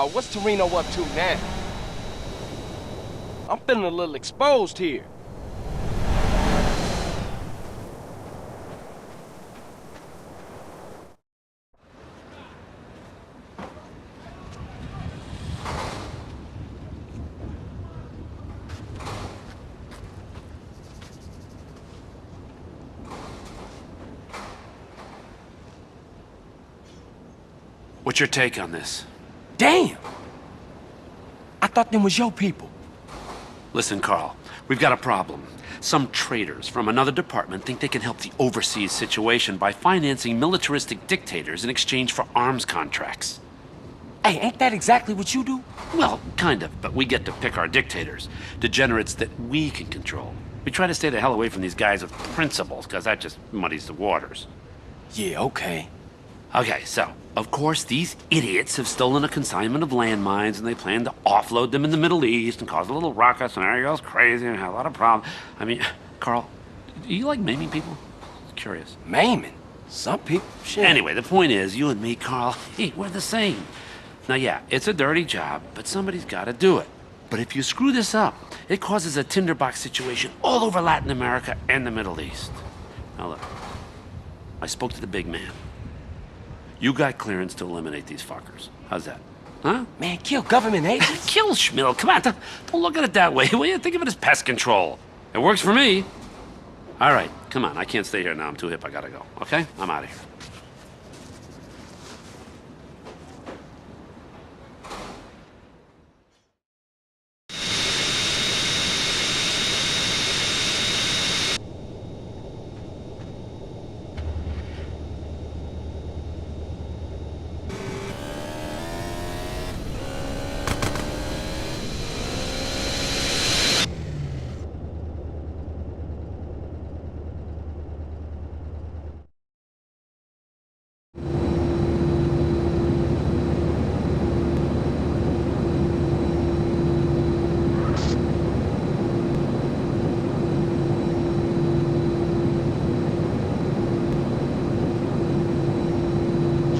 what's Torino up to now? I'm feeling a little exposed here. What's your take on this? Damn! I thought them was your people. Listen, Carl, we've got a problem. Some traitors from another department think they can help the overseas situation by financing militaristic dictators in exchange for arms contracts. Hey, ain't that exactly what you do? Well, kind of, but we get to pick our dictators. Degenerates that we can control. We try to stay the hell away from these guys with principles, because that just muddies the waters. Yeah, okay. Okay, so, of course, these idiots have stolen a consignment of landmines, and they plan to offload them in the Middle East and cause a little ruckus, and everybody goes crazy and have a lot of problems. I mean, Carl, do you like maiming people? Curious. Maiming? Some people, shit. Anyway, the point is, you and me, Carl, hey, we're the same. Now, yeah, it's a dirty job, but somebody's got to do it. But if you screw this up, it causes a tinderbox situation all over Latin America and the Middle East. Now, look, I spoke to the big man. You got clearance to eliminate these fuckers. How's that? Huh? Man, kill government agents? Kill Schmill. Come on, don't look at it that way. Will you? Think of it as pest control. It works for me. All right, come on. I can't stay here now. I'm too hip. I gotta go. Okay? I'm out of here.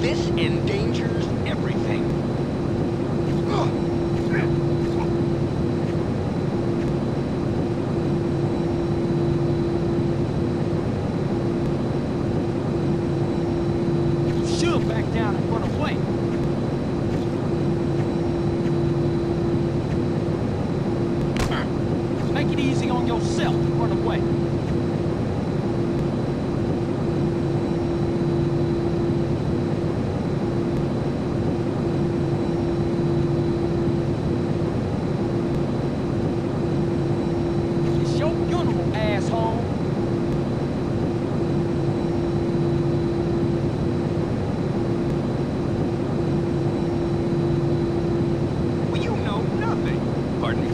This endangers everything. You should back down and run away. Make it easy on yourself and run away. It's your funeral, asshole. Well, you know nothing. Pardon me.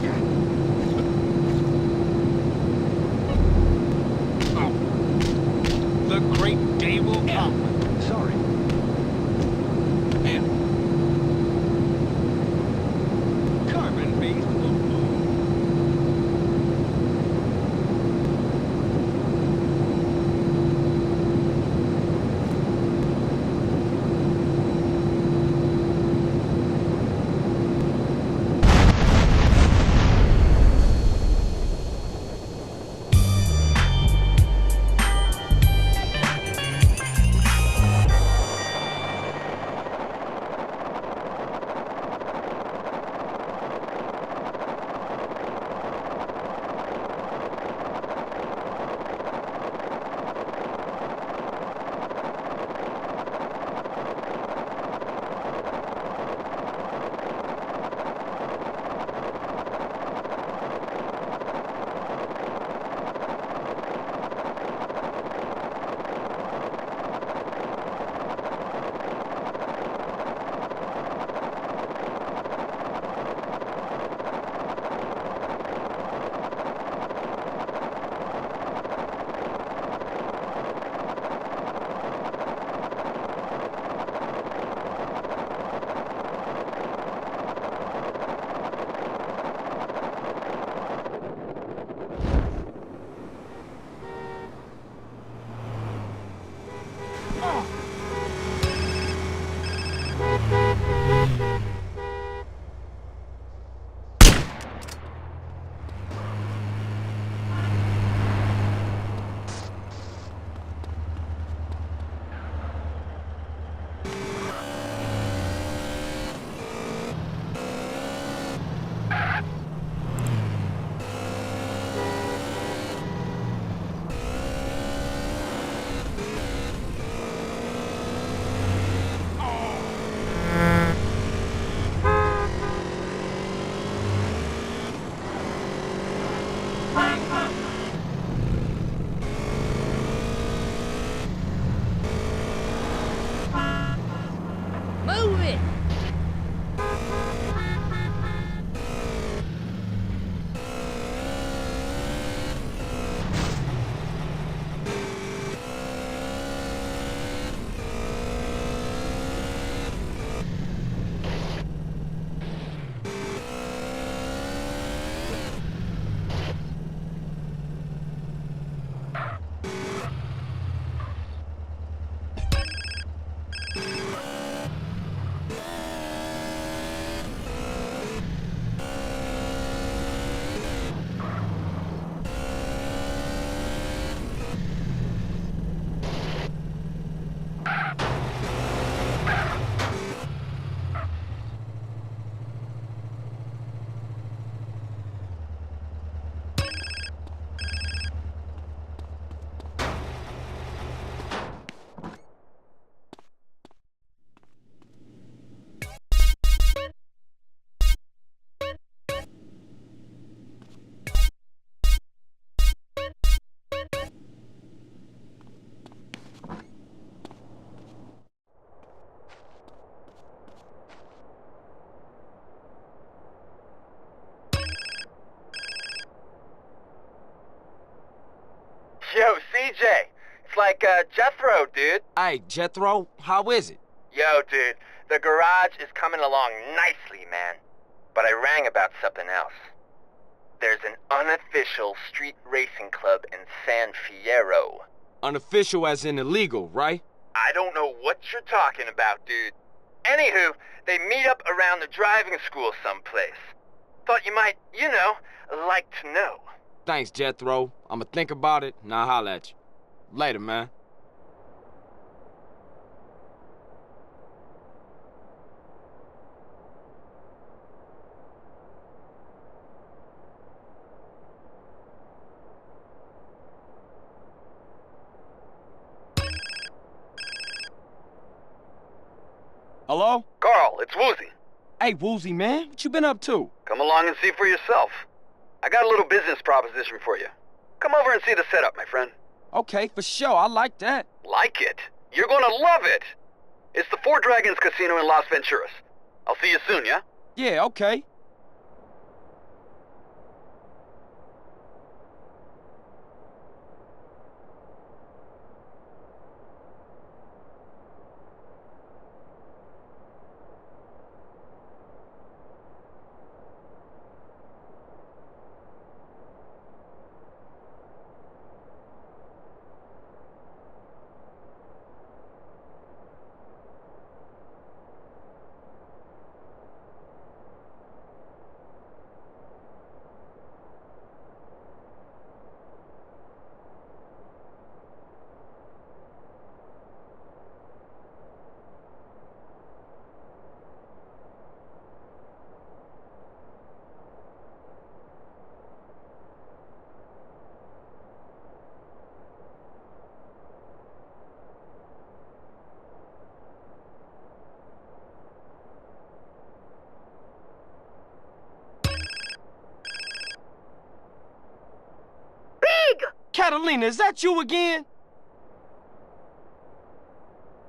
CJ. It's like, Jethro, dude. Hey, Jethro, how is it? Yo, dude, the garage is coming along nicely, man. But I rang about something else. There's an unofficial street racing club in San Fierro. Unofficial as in illegal, right? I don't know what you're talking about, dude. Anywho, they meet up around the driving school someplace. Thought you might, like to know. Thanks, Jethro. I'ma think about it, and I'll holler at you. Later, man. Hello? Carl, it's Woozy. Hey, Woozy, man. What you been up to? Come along and see for yourself. I got a little business proposition for you. Come over and see the setup, my friend. Okay, for sure. I like that. Like it? You're gonna love it! It's the Four Dragons Casino in Las Venturas. I'll see you soon, yeah? Yeah, okay. Catalina, is that you again?